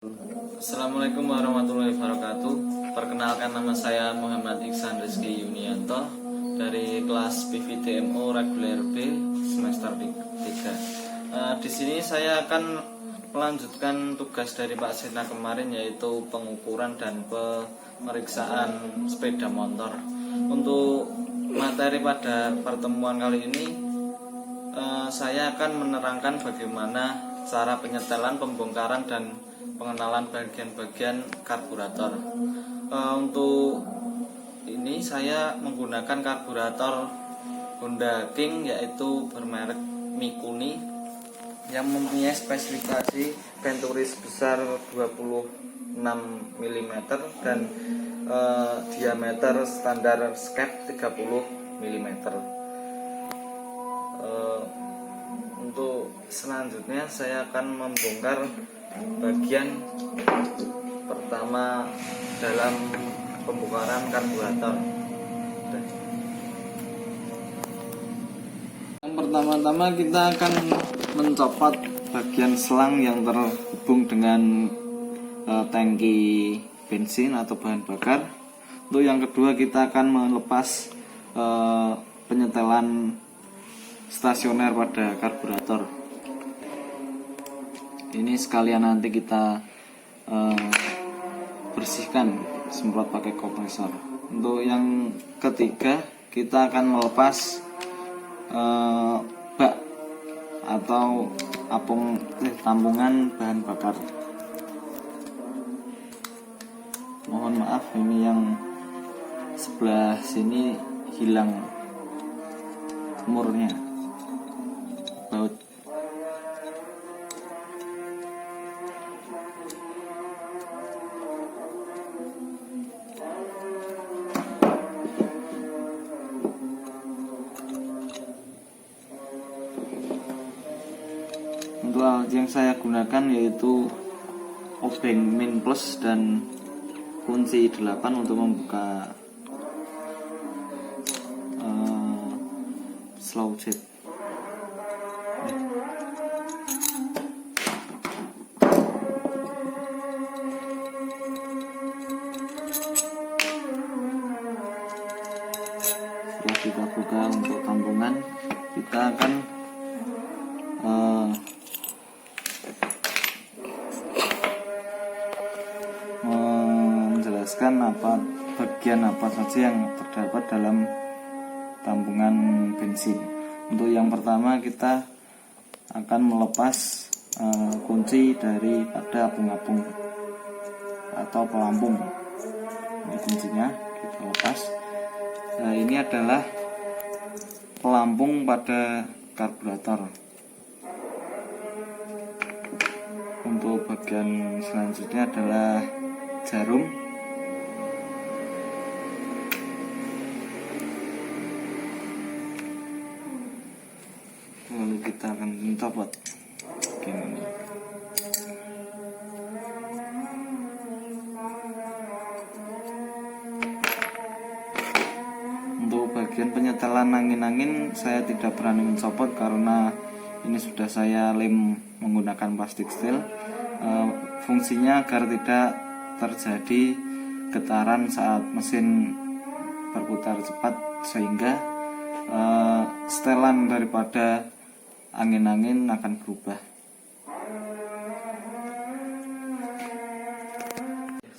Assalamualaikum warahmatullahi wabarakatuh. Perkenalkan, nama saya Muhammad Iksan Rizky Yunianto dari kelas PVTMO reguler B semester 3. Di sini saya akan melanjutkan tugas dari Pak Sena kemarin, yaitu pengukuran dan pemeriksaan sepeda motor. Untuk materi pada pertemuan kali ini, saya akan menerangkan bagaimana cara penyetelan, pembongkaran, dan pengenalan bagian-bagian karburator. Untuk ini saya menggunakan karburator Honda King, yaitu bermerek Mikuni, yang mempunyai spesifikasi venturi sebesar 26 mm dan diameter standar skep 30 mm. Untuk selanjutnya saya akan membongkar bagian pertama dalam pembongkaran karburator. Yang pertama-tama kita akan mencopot bagian selang yang terhubung dengan tangki bensin atau bahan bakar. Untuk yang kedua kita akan melepas penyetelan stasioner pada karburator. Ini sekalian nanti kita bersihkan, semprot pakai kompresor. Untuk yang ketiga kita akan melepas bak atau tampungan bahan bakar. Mohon maaf, ini yang sebelah sini hilang murnya, baut. Untuk alat yang saya gunakan yaitu obeng min plus dan kunci 8 untuk membuka slow jet. Setelah kita buka untuk tampungan, kita akan menjelaskan bagian apa saja yang terdapat dalam tampungan bensin. Untuk yang pertama kita akan melepas kunci daripada apung-apung atau pelampung. Ini kuncinya kita lepas. Ini adalah pelampung pada karburator. Untuk bagian selanjutnya adalah jarum. Lalu kita akan mencopot bagian ini. Untuk bagian penyetelan angin-angin saya tidak berani mencopot karena ini sudah saya lem menggunakan plastik steel. Fungsinya agar tidak terjadi getaran saat mesin berputar cepat, sehingga setelan daripada angin-angin akan berubah.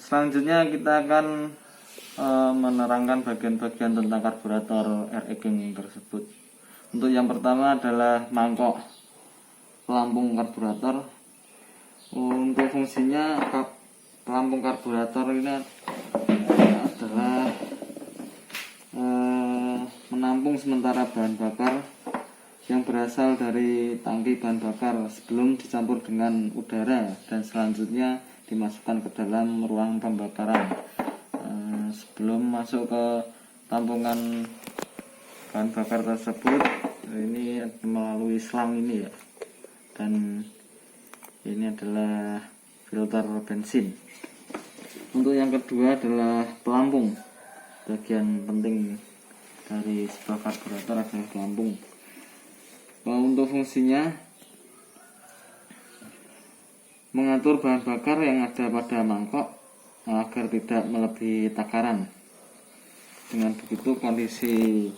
Selanjutnya kita akan menerangkan bagian-bagian tentang karburator RE King tersebut. Untuk yang pertama adalah mangkok pelampung karburator. Untuk fungsinya pelampung karburator ini adalah menampung sementara bahan bakar yang berasal dari tangki bahan bakar sebelum dicampur dengan udara dan selanjutnya dimasukkan ke dalam ruang pembakaran. Sebelum masuk ke tampungan bahan bakar tersebut, ini melalui selang ini ya, dan ini adalah filter bensin. Untuk yang kedua adalah pelampung. Bagian penting dari sebuah karburator adalah pelampung. Untuk fungsinya mengatur bahan bakar yang ada pada mangkok agar tidak melebihi takaran. Dengan begitu kondisi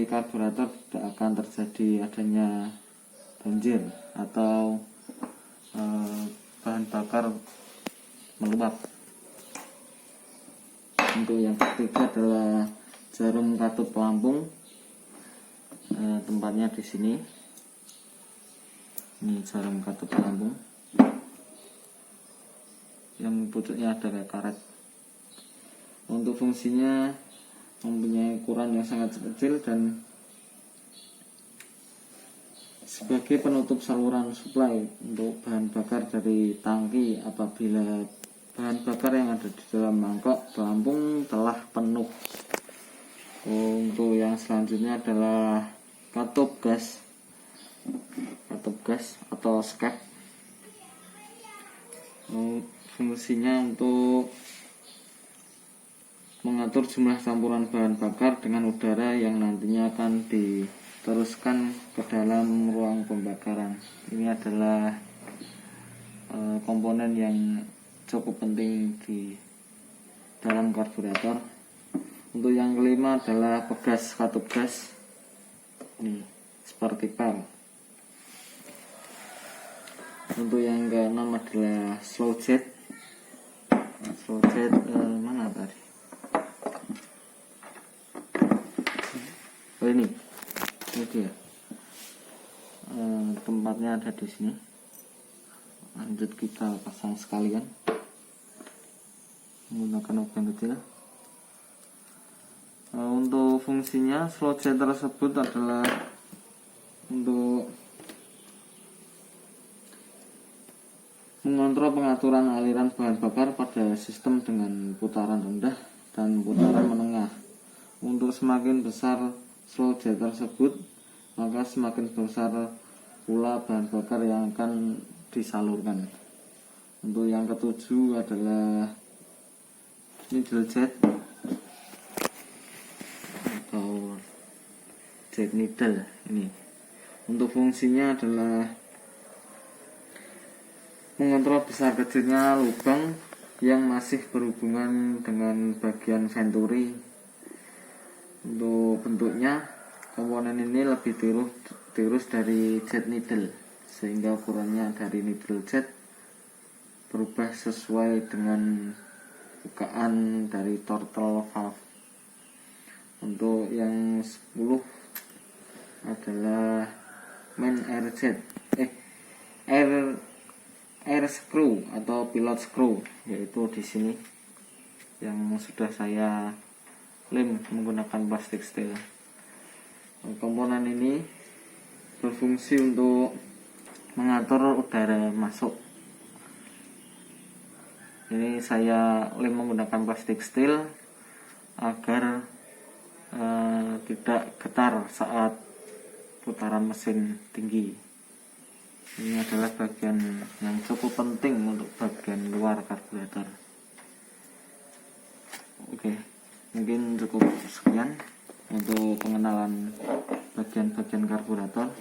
karburator tidak akan terjadi adanya banjir atau bahan bakar meluap. Untuk yang ketiga adalah jarum katup pelampung. Tempatnya di sini. Ini jarum katup pelampung. Yang pucuknya ada kayak karet. Untuk fungsinya mempunyai ukuran yang sangat kecil dan sebagai penutup saluran suplai untuk bahan bakar dari tangki apabila bahan bakar yang ada di dalam mangkok pelampung telah penuh. Untuk yang selanjutnya adalah katup gas atau skep. Fungsinya untuk mengatur jumlah campuran bahan bakar dengan udara yang nantinya akan diteruskan ke dalam ruang pembakaran. Ini adalah komponen yang cukup penting di dalam karburator. Untuk yang kelima adalah pegas katup gas. Ini seperti pel. Untuk yang keenam adalah slow jet. Mana tadi? Oh ini dia. Tempatnya ada di sini. Lanjut kita pasang sekalian menggunakan lubang kecil. Untuk fungsinya slow jet tersebut adalah untuk mengontrol pengaturan aliran bahan bakar pada sistem dengan putaran rendah dan putaran menengah. Untuk semakin besar slow jet tersebut, maka semakin besar pula bahan bakar yang akan disalurkan. Untuk yang ketujuh adalah needle jet atau jet needle ini. Untuk fungsinya adalah mengontrol besar kecilnya lubang yang masih berhubungan dengan bagian venturi. Untuk bentuknya, komponen ini lebih tirus dari jet needle, sehingga ukurannya dari needle jet berubah sesuai dengan bukaan dari throttle valve. Untuk yang 10 adalah main air jet, air screw atau pilot screw, yaitu di sini yang sudah saya lem menggunakan plastik steel. Komponen ini berfungsi untuk mengatur udara masuk. Ini saya lem menggunakan plastik steel agar tidak getar saat putaran mesin tinggi. Ini adalah bagian yang cukup penting untuk bagian luar karburator. Oke, mungkin cukup sekian untuk pengenalan bagian-bagian karburator.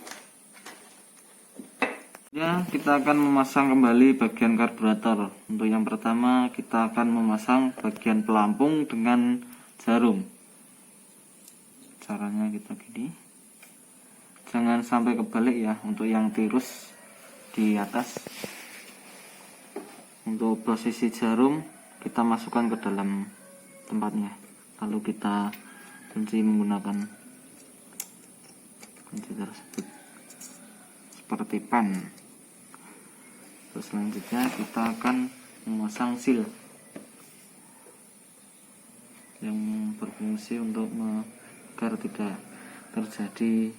Ya, kita akan memasang kembali bagian karburator. Untuk yang pertama, kita akan memasang bagian pelampung dengan jarum. Caranya kita gini. Jangan sampai kebalik ya, untuk yang tirus di atas. Untuk posisi jarum kita masukkan ke dalam tempatnya, lalu kita kunci menggunakan kunci tersebut seperti pen. Terus selanjutnya kita akan memasang seal yang berfungsi untuk agar tidak terjadi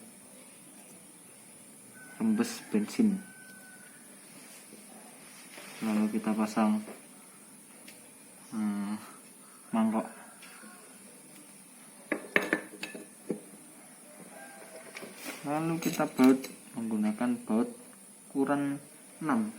rembes bensin. Lalu kita pasang mangkok. Lalu kita baut menggunakan baut ukuran 6.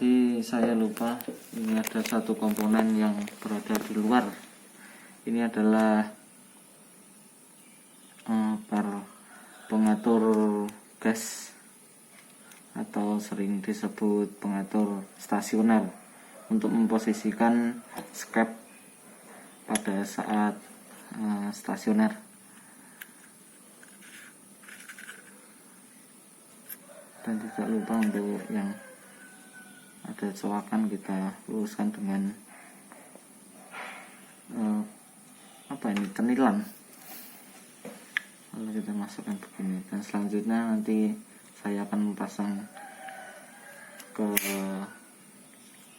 tadi saya lupa, ini ada satu komponen yang berada di luar. Ini adalah pengatur gas atau sering disebut pengatur stasioner untuk memposisikan skep pada saat stasioner. Dan tidak lupa untuk yang ada coakan kita luruskan dengan cenilan. Lalu kita masukkan begini, dan selanjutnya nanti saya akan memasang ke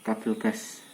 kabel gas.